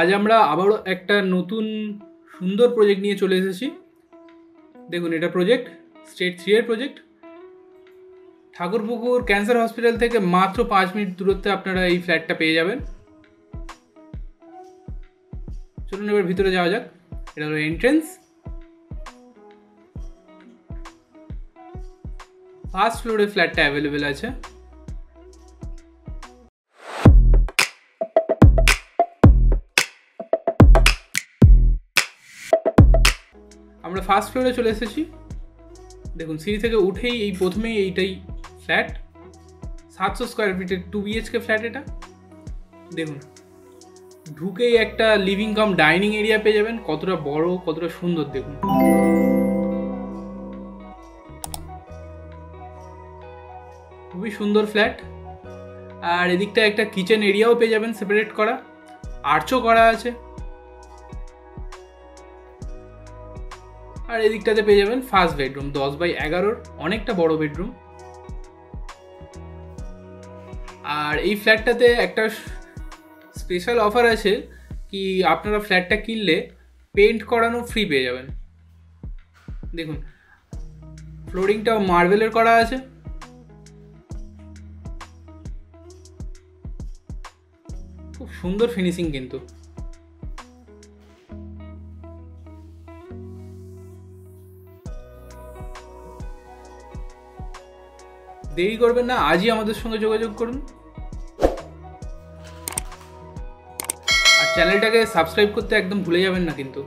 আজ আমরা আবারও একটা নতুন সুন্দর প্রজেক্ট নিয়ে চলে এসেছি। দেখুন, এটা প্রজেক্ট স্টেট 3 এর প্রজেক্ট। ঠাকুরপুকুর ক্যান্সার হসপিটাল থেকে মাত্র 5 মিনিট দূরত্বে আপনারা এই ফ্ল্যাটটা পেয়ে যাবেন। চলুন এবার ভিতরে যাওয়া যাক। এটা হলো এন্ট্রেন্স। ফার্স্ট ফ্লোরে ফ্ল্যাটটা অ্যাভেলেবেল আছে। আমরা ফার্স্ট ফ্লোরে চলে এসেছি। দেখুন, সিঁড়ি থেকে উঠেই এই প্রথমেই এইটাই ফ্ল্যাট। 700 স্কোয়ার ফিটের 2 BHK ফ্ল্যাট এটা। দেখুন, ঢুকেই একটা লিভিং কাম ডাইনিং এরিয়া পেয়ে যাবেন। কতটা বড়, কতটা সুন্দর দেখুন। খুবই সুন্দর ফ্ল্যাট। আর এদিকটা একটা কিচেন এরিয়াও পেয়ে যাবেন সেপারেট করা, আর্চও করা আছে। আর এদিকটাতে পেয়ে যাবেন ফার্স্ট বেডরুম, 10x11, অনেকটা বড় বেডরুম। আর এই ফ্ল্যাটটাতে একটা স্পেশাল অফার আছে কি, আপনারা ফ্ল্যাটটা কিনলে পেন্ট করানো ফ্রি পেয়ে যাবেন। দেখুন, ফ্লোরিংটাও মার্বেলের করা আছে। খুব সুন্দর ফিনিশিং কিন্তু। দেরি করবেন না, আজই আমাদের সঙ্গে যোগাযোগ করুন। আর চ্যানেলটাকে সাবস্ক্রাইব করতে একদম ভুলে যাবেন না কিন্তু।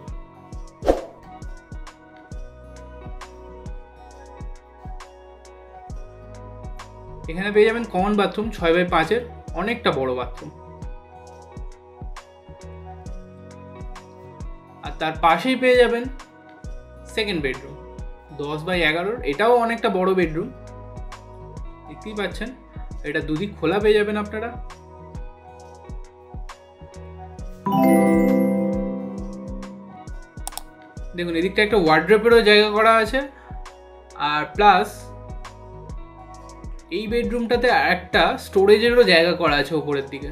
এখানে পেয়ে যাবেন কমন বাথরুম, 6x5-এর, অনেকটা বড় বাথরুম। আর তার পাশেই পেয়ে যাবেন সেকেন্ড বেডরুম, 10x11, এটাও অনেকটা বড় বেডরুম। দেখতেই পাচ্ছেন, এটা দুদিক খোলা পেয়ে যাবেন আপনারা। দেখুন, এদিকটা একটা ওয়ার্ড্রোবেরও জায়গা করা আছে। আর প্লাস এই বেডরুমটাতে একটা স্টোরেজেরও জায়গা করা আছে উপরের দিকে।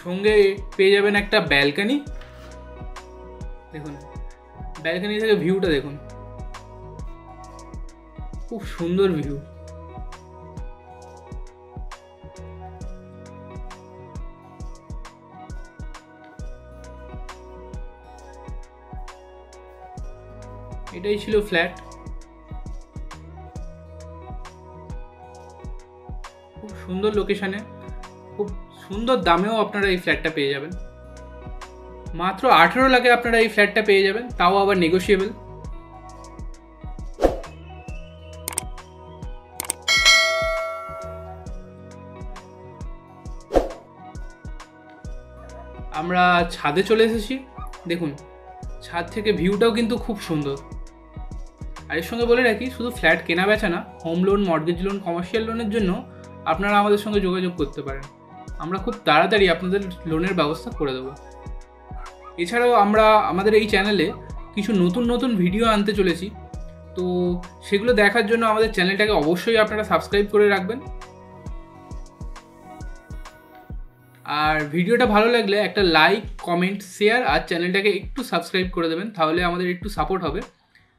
সঙ্গে পেয়ে যাবেন একটা ব্যালকনি। দেখুন, ব্যালকনি থেকে ভিউটা দেখুন, খুব সুন্দর ভিউ। এটাই ছিল ফ্ল্যাট। খুব সুন্দর লোকেশনে, খুব সুন্দর দামেও আপনারা এই ফ্ল্যাটটা পেয়ে যাবেন। মাত্র 18 লাখে আপনারা এই ফ্ল্যাটটা পেয়ে যাবেন, তাও আবার নেগোশিয়েবল। আমরা ছাদে চলে এসেছি। দেখুন, ছাদ থেকে ভিউটাও কিন্তু খুব সুন্দর। আর এর সঙ্গে বলে রাখি, শুধু ফ্ল্যাট কেনা বেচা না, home loan, mortgage loan, commercial লোনের জন্য আপনারা আমাদের সঙ্গে যোগাযোগ করতে পারেন। আমরা খুব তাড়াতাড়ি আপনাদের লোনের ব্যবস্থা করে দেবো। এছাড়াও আমরা আমাদের এই চ্যানেলে কিছু নতুন নতুন ভিডিও আনতে চলেছি, তো সেগুলো দেখার জন্য আমাদের চ্যানেলটাকে অবশ্যই আপনারা সাবস্ক্রাইব করে রাখবেন। আর ভিডিওটা ভালো লাগলে একটা লাইক, কমেন্ট, শেয়ার আর চ্যানেলটাকে একটু সাবস্ক্রাইব করে দেবেন, তাহলে আমাদের একটু সাপোর্ট হবে।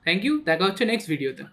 থ্যাংক ইউ, দেখা হচ্ছে নেক্সট ভিডিওতে।